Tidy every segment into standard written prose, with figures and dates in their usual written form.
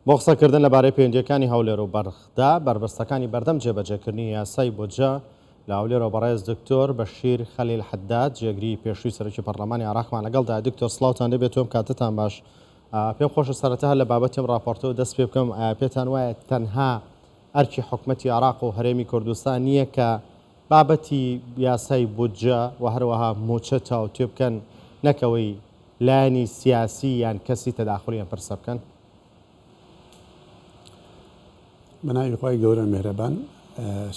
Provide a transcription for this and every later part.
بۆ قسەکردن لەبارەی پەیوەندیەکانی هەولێر و بەرخدا بربەستەکانی بەردەم جێبەجێکردنی یاسای بودجە لە هەولێر و بەڕێز دکتۆر بەشیر خەلیل حەداد جێگری پێشووی سەرۆکی پەرلەمانی عێراقمان لەگەڵدا. دکتۆر سڵاوتان لەبێت، تۆم کاتتان باش. پێم خۆشە سەرەتا لە بابەتیم ڕاپۆرتەوە دەست پێ بکەم. پێتان وایە تەنها ئەرکی حکوومەتی عێراق و هەرێمی کوردستان نییە کە بابەتی یاسای بودجە و هەروەها موچەتە و تێ بکەن نەکەوەی لایەنی سیاسی یان کەسی تەداخڵیان پرسە بکەن؟ بەناوی خۆی گەورە مێرەبان،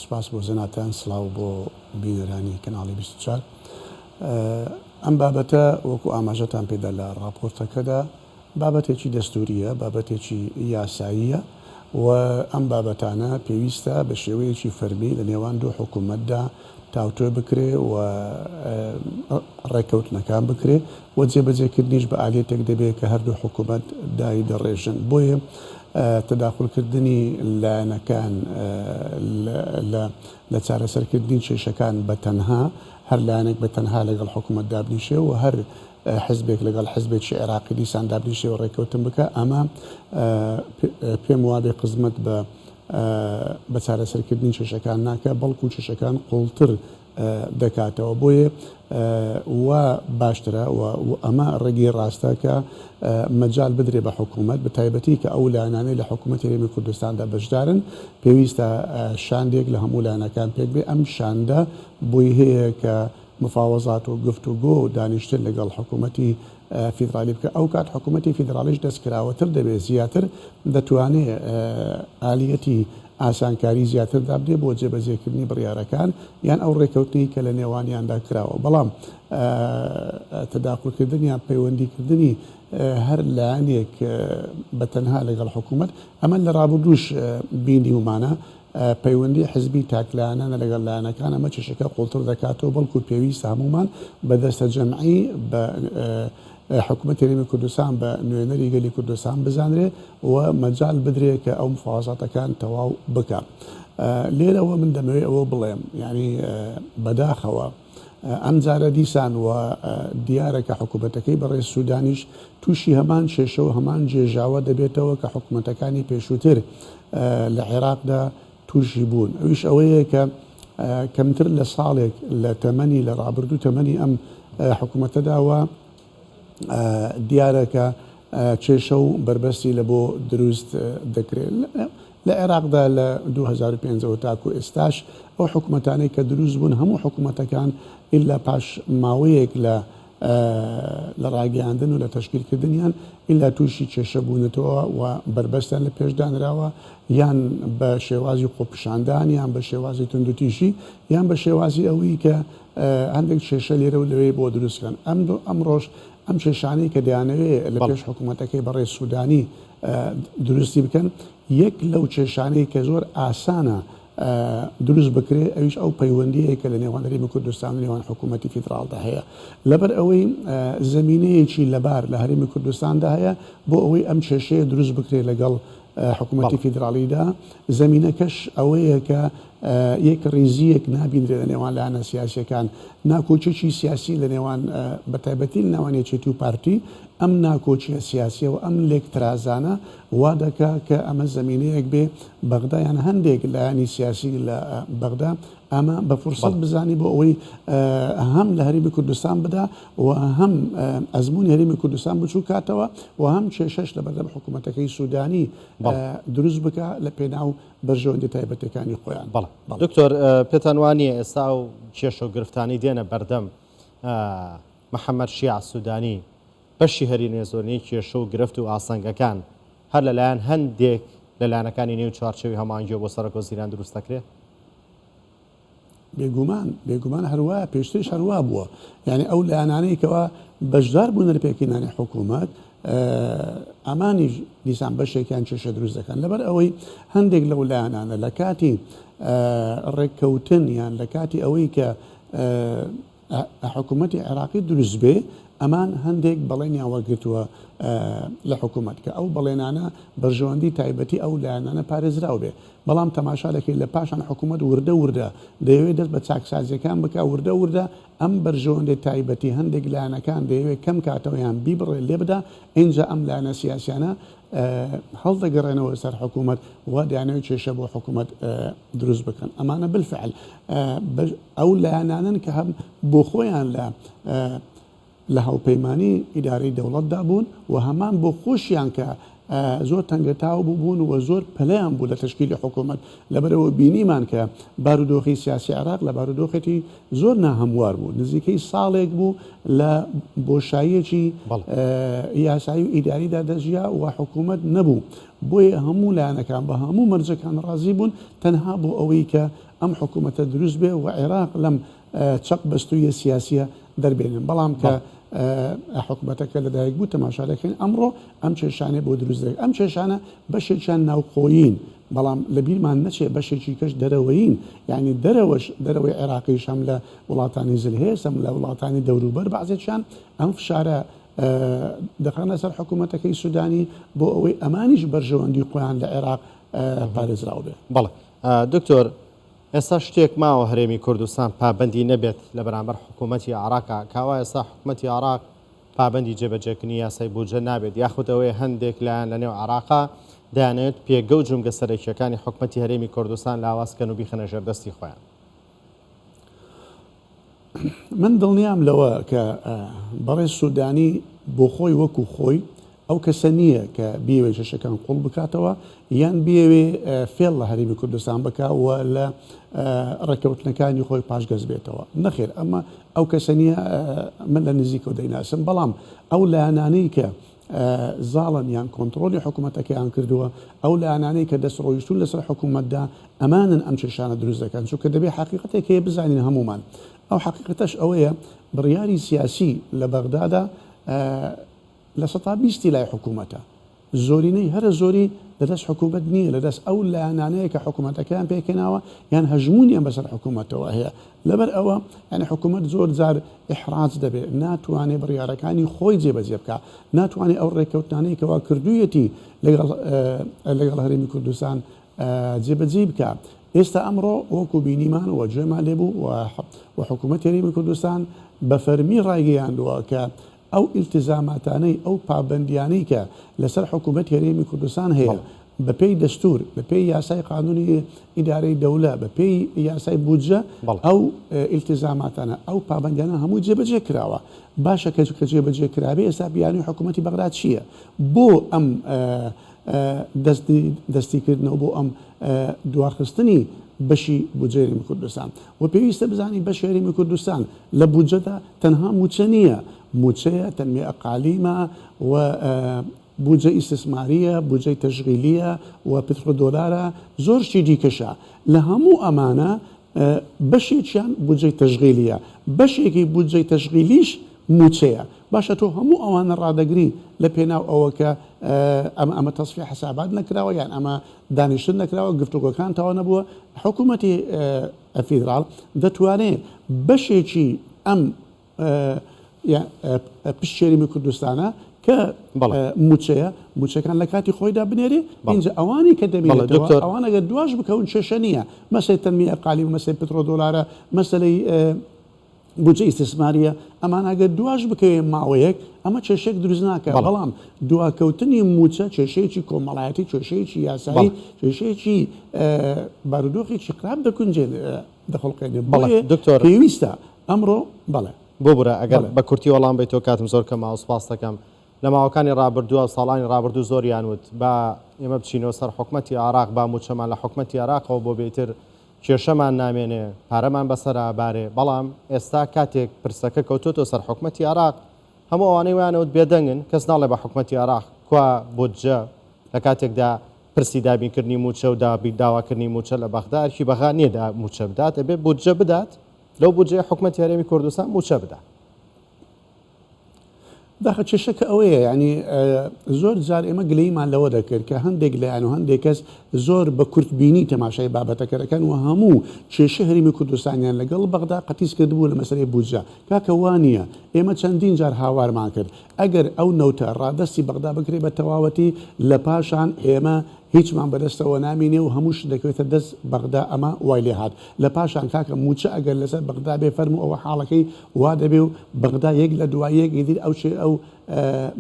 سوپاس بۆ زەناتان، سڵاو بۆ بینەرانی کەناڵی 24. ئەم بابەتە وەکو ئاماژەتان پێدا لە راپۆرتەکەدا بابەتێکی دەستوریە، بابەتێکی یاساییە و ئەم بابەتانە پێویستە بە شێوەیەکی فەرمی لە نێوان دوو حکوومەتدا تاوتۆ بکرێ و ڕێکەوتنەکان بکرێ و جێبەجێکردنیش بە ئالێتێک دەبێت کە هەردوو حکوومەت دای دەڕێژن. بۆیە تەداخڵکردنی لایەنەکان لە چارەسەرکردنی کێشەکان بە تەنها هەر لایەنێک بە تەنها لەگەڵ حکوومەت دابنیشێ و هەر حزبێک لەگەڵ حزبێکی عێراقی دیسان دابنیشێ و ڕێکەوتن بکە، ئەمە پێم وابێ قزمەت بە چارەسەرکردنی کێشەکان ناکە، بەڵکو کێشەکان قوڵتر دەکاتەوە. بۆیە و باشترە و ئەمە ڕێگەی ڕاستە کە مەجال بدرێ بە حکوومەت، بە تایبەتی کە ئەو لایەنانەی لە حکوومەتی هەرێمی کوردستاندا بەشدارن پێویستە شاندێک لە هەموو لایەنەکان پێک بێ. ئەم شاندە بۆی هەیە کە مفاوەزات و گفتوگۆ و دانیشتن لەگەڵ حکوومەتی فیدرالی بکە. ئەو کات حکوومەتی فیدرالیش دەستکراوەتر دەبێت، زیاتر دەتوانێت ئالیەتی ئاسانکاری زیاتر دابدێ بۆ جێبەجێکردنی بڕیارەکان یان ئەو ڕێکەوتنی کە لە نێوانیاندا کراوە. بەڵام تەداخڵکردن یان پەیوەندیکردنی هەر لایەنێک بە تەنها لەگەڵ حکوومەت، ئەمە لە ڕابردووش بینی ومانە پەیوەندی حزبی تاکلایەنانە لەگەڵ لایەنەکان ئەمە کێشەکە قوڵتر دەکاتەوە، بەڵکو پێویستە هەمومان بە دەستە جەمعی بە حکوومەتی هەرێمی کوردستان بە نوێنەری گەلی کوردستان بزانرێ و مەجال بدرێ کە ئەو مفاوەزاتەکان تەواو بکە. لێرەوە من دەمەوێت ئەوە بڵێم، یعنی بەداخەوە ئەم جارە دیسان و دیارە کە حکوومەتەکەی بەڕێز سوودانیش تووشی هەمان شێشە و هەمان جێژاوە دەبێتەوە کە حکوومەتەکانی پێشووتر لە عێراقدا تووشی بوون. ئەویش ئەوەیە کە کەمتر لە ساڵێک لە تەمەنی لە ڕابردوو تەمەنی ئەم حکوومەتەداوە دیارەکە کێشە و بربەستی لە بۆ دروست دەکرێت. لە عێراقدا لە 2005 تاکو ئێستاش ئەو حکوومەتانەی کە دروست بوون هەموو حکوومەتەکان ئیلا پاش ماوەیەک لە ڕاگەیاندن و لە تەشکیلکردنیان ئیلا تووشی کێشە بوونەتەوە و بربەستیان لە پێشدانراوە، یان بە شێوازی خۆپیشاندان یان بە شێوازی توندوتیژی یان بە شێوازی ئەوەی کە هەندێک کێشە لێرە و لەوەی بۆ دروستکەن. ئەمڕۆژ ئەم کێشانەی کە دەیانەوێت لە پێش حکوومەتەکەی بەڕێز سوودانی دروستی بکەن، یەک لەو کێشانەی کە زۆر ئاسانە دروست بکرێ ئەویش ئەو پەیوەندیەیە کە لە نێوان هەرێمی کوردستان و نێوان حکوومەتی فیدراڵدا هەیە. لەبەر ئەوەی زمینەیەکی لەبار لە هەرێمی کوردستاندا هەیە بۆ ئەوەی ئەم کێشەیە دروست بکرێ لەگەڵ حکوومەتی فیدراڵیدا، زمینەکەش ئەوەیە کە یەک ڕیزیەک نابینرێت لە نێوان لایەنە سیاسیەکان، ناکۆچێکی سیاسی لە نێوان بەتایبەتی لە ناوان یەکێتی و پارتی. ئەم ناکۆچیە سیاسیە و ئەم لێکترازانە وا دەکا کە ئەمە زمینەیەک بێ بەغدا یان هەندێک لایەنی سیاسی لە بەغدا ئەمە بە فرسەت بزانی بۆ ئەوەی هەم لە هەرێمی کوردستان بدا و هەم ئەزموونی هەرێمی کوردستان بچوو کاتەوە و هەم کێشەش لە بەردەم حکوومەتەکەی سوودانی دروست بکە لە پێناو بەرژەوەندی تایبەتەکانی خۆیان. دکتۆر پێتان وانییە ئێستا و کێشە و گرفتانی دێنە بەردەم محەممەد شیع سوودانی بەشی هەرینێ زۆرنەی کێشە و گرفت و ئاسەنگەکان هەر لەلایەن هەندێک لەلایەنەکانی نێو چوارچێوی هەمانگوێ بۆ سەرۆکوەزیران دروست دەکرێت؟ بێگومان هەروە پێشترش هەروە بووە، یعنی ئەو لایەنانەی کەەوە بەشدار بوون لە پێکردنانی حکوومەت ئەمانی دیسان بەشێکیان کێشە دروست دەکەن. لەبەر ئەوەی هەندێک لەو لایەنانە لە کاتی ڕێککەوتن یان لە کاتی ئەوەی کە حکوومەتی عێراقی دروست بێ ئەمان هەندێک بەڵێنیان وەرگرتووە لە حکوومەت کە ئەو بەڵێنانە بەرژەوەندی تایبەتی ئەو لایەنانە پارێزراو بێ بەڵام تەماشاەکەی لە پاشان حکوومەت وردە دەیەوێت دەست بە چاکسازیەکان بک وردە ئەم بەرژەوەندی تایبەتی هەندێک لایەنەکان دەیەوێت کەم کاتەوەیان بیبڕێ لێ بدا اینجا ئەم لایەنە سیاسیانە هەڵدەگەڕێنەوە سەر حکوومەت وا دەیانەوێت کێشە بۆ حکوومەت دروست بکەن ئەمانە بالفعل ئەو لایەنانن کە هەم بۆ خۆیان لە هاوپەیمانی ئیدارەی دەوڵەتدا بوون و هەمان بۆ خۆشیان کە زۆر تەنگەتاو بوون و زۆر پەلیان بوو لە تشکیلی حکوومەت لەبەرەوە بینیمان کە بارودۆخی سیاسی عراق لە بارودۆخێتی زۆر ناهەموار بوو نزیکەی ساڵێک بوو لە بۆشاییەکی یاسایی و ئیداریدا دەژیا و حکوومەت نەبوو بۆیە هەموو لایەنەکان بە هەموو مەرجەکان ڕازی بوون تەنها بۆ ئەوەی کە ئەم حکوومەتە دروست بێ و عێراق لەم چەق بەستوویە سیاسیە دەربێنن بەڵام کە حکوومەتەکە لەدایک بوو تەماشا دەکەین ئەمڕۆ ئەم کێشانێ بۆ دروست دەکەن ئەم کێشانە بەشێکیان ناوخۆیین بەڵام لە بیرمان نەچێ بەشێکی کەش دەرەوەیین یعنی دەرەوەی عێراقیش هەم لە وڵاتانی زلهێز هەم لە وڵاتانی دەوروبەر بەعزێکیان ئەم فشارە دەخەنە سەر حکوومەتەکەی سوودانی بۆ ئەوەی ئەمانیش بەرژەوەندی خۆیان لە عێراق پارێزراو بێ بەڵێ دکتۆر ئێستا شتێک ماوە هەرێمی کوردستان پابندی نەبێت لە بەرامبەر حکوومەتی عراقا کاوا ئێستا حکوومەتی عراق پابندی جێبەجێکردنی یاسای بودجە نابێت یاخودەوەی هەندێک لایەن لە نێو عراقا دەیانێت پێگە و جونگە سەرەکیەکانی حکوومەتی هەرێمی کوردستان لاوازکەن و بیخەنە ژێردەستی خۆیان من دڵنیام لەوە کە بەڕێز سوودانی بۆ خۆی وەکو خۆی ئەو کەسە نییە کە بیاوێ کێشەکان قوڵ بکاتەوە یان بیاوێ فێڵ لە هەرێمی کوردستان بکوە لە ڕێکەوتنەکانی خۆی پاشگەز بێتەوە نەخێر ئەمە ئەو کەسە نییە من لە نزیکەوە دەیناسم بەڵام ئەو لایەنانەی کە زاڵن یان کۆنتترۆلی حکوومەتەکەیان کردووە ئەو لایەنانەی کە دەستڕۆیشتون لەسەر حکوومەتدا ئەمانن ئەم کێشانە دروست دەکەن چونکە دەبێت حقیقەتێک هەیە بزانین هەمومان ئەو حقیقەتەش ئەوەیە بڕیاری سیاسی لە بەغدادا لە 120 لای حکوومەتە زۆرینەی هەرە زۆری لەدەست حکوومەت نییە لەدەست ئەو لایەنانەیە کە حکوومەتەکان پێکەناوە یان هەژمونیان بەسەر حکوومەتەوە هەیە لەبەر ئەوە یعنی حکوومەت زۆر جار ئیحراج دەبێت ناتوانێت بڕیارەکانی خۆی جێبەجێ بکە ناتوانێت ئەو ڕێکەوتانەی کەوا کردوویەتی لەگەڵ هەرێمی کوردستان جێبەجێ بکە ئێستا ئەمڕۆ وەکو بینیمان و گوێمان لێبوو و حکوومەتی هەرێمی کوردستان بە فەرمی ڕایگەیاندووە کە ئەو ئیلتزاماتانەی ئەو پابندیانەی کە لەسەر حکوومەت هەرێمی کوردستان هەیە بەپێی دەستور بەپێی یاسای قانونی ئیدارەی دەوڵە بەپێی یاسای بودجە ئەو ئیلتزاماتانە ئەو پابندیانە هەموو جێبەجێ کراوە باشە کە جێبەجێ کرابێ ئێستا بیانی حکوومەتی بەغداد چییە بۆ ئەم دەستیکردنەوە بۆ ئەم دواخستنی بەشی بودجە هەرێمی کوردستان و پێویستە بزانی بەشی هەرێمی کوردستان لە بودجەدا تەنها موچە نییە موچەیە تەنمیە ئەقالیمە و بودجە ئیستثماریە بودجەی تەشغیلیە و پترۆدۆلارە زۆر شتی دیکەشە لە هەموو ئەمانە بەشێکیان بودجەی تەشغیلیە بەشێکی بودجەی تەشغیلیش موچەیە باشە تۆ هەموو ئەوانە ڕادەگری لە پێناو ئەوە کە ئەمە تەصفیە حسابات نەکراوە یان ئەمە دانیشتن نەکراوە گفتوگۆکان تەواو نەبووە حکوومەتی فیدرال دەتوانێت بەشێکی ئەم پشتێریمی کوردستانە کە موچەکان لە کاتی خۆیدا بنێری اینجا ئەوانی کە دەبێتەوە ئەوانەگە دواش بکەون کێشە نییە مەسەی تەنمی ئەقالی مەسەی پترۆدۆلارە مەسەلەی بودجە ئیستثماریە ئەمانەگە دواش بکەوێ ماوەیەک ئەمە کێشێک دروست ناکە بەڵام دواکەوتنی موچە کێشەیەکی کۆمەڵایەتی کێشەیەکی یاسایی کێشەیەکی بارودۆخێکی قراب دەکونجێت دەخڵقێنێ دکتۆر پێویستە ئەمڕۆ بەڵێ بۆ برە ئەگەر بە کورتی وەڵام بیتەوە کاتم زۆر کەم سوپاس دەکەم لە ماوەکانی ڕابردووە ساڵانی ڕابردوو زۆریان وت با ئێمە بچینەوە سەر حکوومەتی عراق با موچەمان لە حکوومەتی عراقەوە بۆ بێتر کێشەمان نامێنێ پارەمان بەسەرا بارێ بەڵام ئێستا کاتێک پرسەکە کەوتۆتەوە سەر حکوومەتی عراق هەموو ئەوانەی وانەوت بێدەنگن کەس ناڵێ بە حکوومەتی عراق کوا بودجە لە کاتێکدا پرسی دابینکردنی موچە و داواکردنی موچە لە بەغداکی بەغا نیەدا موچە بدات ئەبێ بودجە بدات لەو بودجەی حکوومەتی هەرێمی کوردستان موچە بدات داخل چێشەکە ئەوەیە ینی زۆر جار ئێمە گلەیمان لەوە دەکرد کە هەندێک لایەن و هەندێک کەس زۆر بە کورتبینی تەماشای بابەتەکەەکەن و هەموو کێشە هەرمی کوردستانیان لەگەڵ بەغدا قەتیس کردبوو لە مەسەرەی بودجە کاکە وانە ئێمە چەندین جار هاوارمان کرد ئەگەر ئەو نەوتە ڕادستی بەغدا بکرێ بە تەواوەتی لە پاشان ئێمە هیچمان بەدەستەوە نامینێ و هەمووش دەکەوێتە دەست بەغدا ئەمە وای لێ هات لە پاشان کاکە موچە ئەگەر لەسەر بەغدا بێ فەرمو ئەوە حاڵەکەی وا دەبێ و بەغدا یەک لە دوای یەک ئیدی ئەو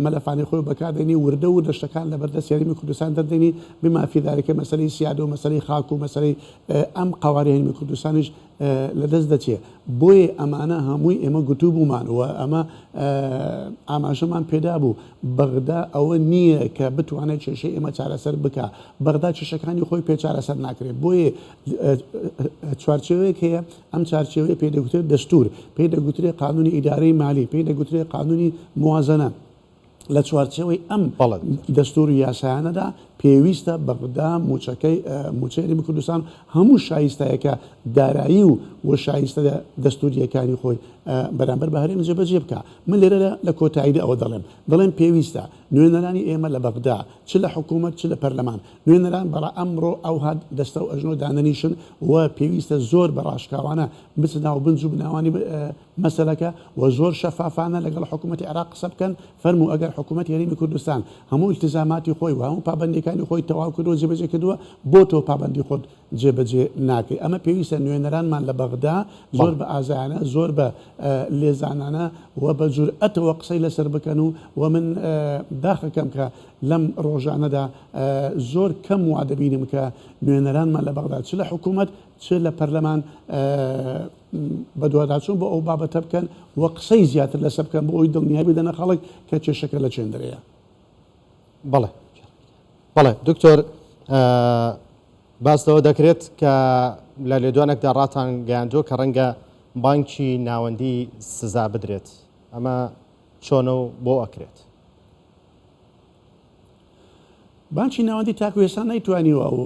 مەلەفانی خۆی بەکاردێنی وردە و دەشتەکان لە بەردەست یاریمی کوردستان دەردێنی بمافیدارەکە مەسەری سیاد و مەسەری خاک و مەسەری ئەم قواری هەرمی کوردستانیش لەدەست دەچێت بۆیە ئەمانە هەمووی ئێمە گوتو بوومان و ئەمە ئاماژەمان پێدا بوو بەغدا ئەوە نییە کە بتوانێت کێشەی ئێمە چارەسەر بکە بەغدا کێشەکانی خۆی پێ چارەسەر ناکرێت بۆیە چوارچێوەیەک هەیە ئەم چارچێوەیە پێ دەگوترێت دەستور پێی دەگوترێت قانونی ئیدارەی مالی پێی دەگوترێت قانونی موازنە لە چوارچەوەی ئەم دەستور و یاسایانەدا پێویستە بەغدا موچەی کوردستان هەموو شایستایەکە دارایی و شایستە دەستوریەکانی خۆی بەرامبەر بە هەرێم جێبەجێ بکە من لێرە لە کۆتاییدا ئەوە دەڵێم پێویستە نوێنەرانی ئێمە لە بەغدا چ لە حکوومەت چ لە پەرلەمان نوێنەران بەڵا ئەمڕۆ ئەو هات دەستە و ئەژنۆ دانەنیشن و پێویستە زۆر بە ڕاشکاوانە بچنا و بنج و بناوانی مەسەلەکە و زۆر شەفافانە لەگەڵ حکوومەتی عێراق قسە بکەن فەرموو ئەگەر حکوومەتی هەرێمی کوردستان هەموو التزاماتی خۆی و هەموو پابەندەکانی خۆی تەواو کردو جێبەجێ کردووە بۆ تۆ پابەندی خۆت جێبەجێ ناکەی ئەمە پێویستە نوێنەرانمان لە بەغدا زۆر بە ئازایانە زۆر بە لێزانانە و بە جورئەتەوە قسەی لەسەر بکەن و من داخەکەم کە لەم ڕۆژانەدا زۆر کەم وا دەبینم کە نوێنەرانمان لە بەغدا چ لە حکوومەت چ لە پەرلەمان بە دوواداچوون بۆ ئەو بابەتە بکەن و قسەی زیاتر لەسەر بکەن بۆ ئەوی دڵنیایی بدەنە خەڵک کە کێشەکە لە چێندرەیە. بەڵێ دکتۆر باستەوە دەکرێت کە لە لێدوانێکدا ڕاتان گەیاندووە کە ڕەنگە بانکی ناوەندی سزا بدرێت ئەمە چۆنە و بۆ ئەکرێت؟ بانکی ناوەندی تاکو ێستا نەیتوانیوە و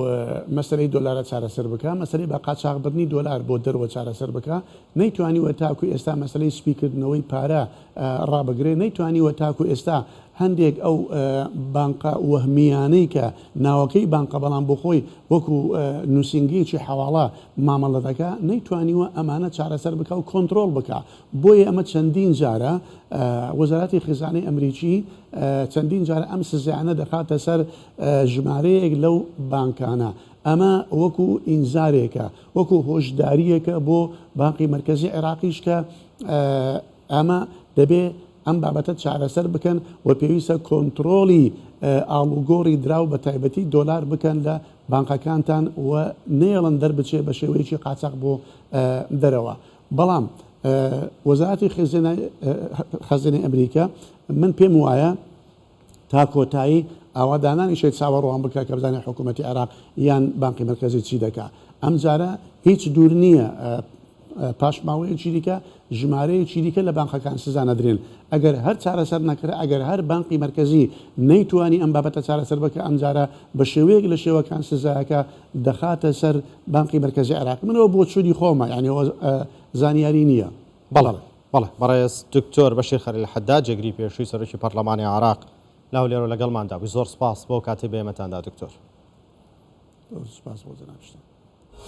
مەسەرەی دۆلارە چارەسەر بکە مەسەرەی بە قاچاغبردنی دۆلار بۆ دەروە چارەسەر بکە نەیتوانیوە تاکو ئێستا مەسەلەی سپیکردنەوەی پارە ڕابگرێ نەیتوانیوە تاکو ئێستا هەندێک ئەو بانقە وەهمیانەی کە ناوەکەی بانقە بەڵام بۆ خۆی وەکو نووسنگیەکی حەواڵە مامەڵە دەکا نەیتوانیوە ئەمانە چارەسەر بکە و کۆنتترۆل بکە بۆیە ئەمە چەندین جارە وەزارەتی خزانەی ئەمریکی چەندین جارە ئەم سزایانە دەخاتە سەر ژمارەیەک لەو بانکانە ئەمە وەکو ئینزارێکە وەکو هۆشداریەکە بۆ بانقی مرکزی عێراقیش کە ئەمە دەبێ ئەم بابەتە چارەسەر بکەن و پێویستە کۆنتترۆلی ئاڵوگۆڕی دراو بە تایبەتی دۆلار بکەن لە بانقەکانتان و نێڵن دەربچێ بە شێوەیەکی قاچاق بۆ دەرەوە بەڵام وەزارەتی خەزانەی ئەمریکا من پێم وایە تا کۆتایی ئاوادانانی شێت چاوەڕوان بکە کە بزانێت حکوومەتی عێراق یان بانقی مرکزی چی دەکا ئەم جارە هیچ دوور نییە پاشماوەیەکی دیکە ژمارەیەکی دیکە لە بانقەکان سزا نەدرێن ئەگەر هەر چارەسەر نەکرێت ئەگەر هەر بانقی مرکزی نەیتوانی ئەم بابەتە چارەسەر بکە ئەم جارە بە شێوەیەک لە شێوەکان سزایەکە دەخاتە سەر بانقی مرکزی عێراق منەوە بۆ چوودی خۆمە یعنی زانیاری نییە. بەڵێ بەڕێز دکتۆر بەشیر خەلیل حەداد جێگری پێشووی سەرۆکی پەرلەمانی عێراق لاولێرە لەگەڵماندا بووی زۆر سپاس بۆ کاتێ بێمەتاندا دکتۆر. سپاس بۆ جەناب شتە.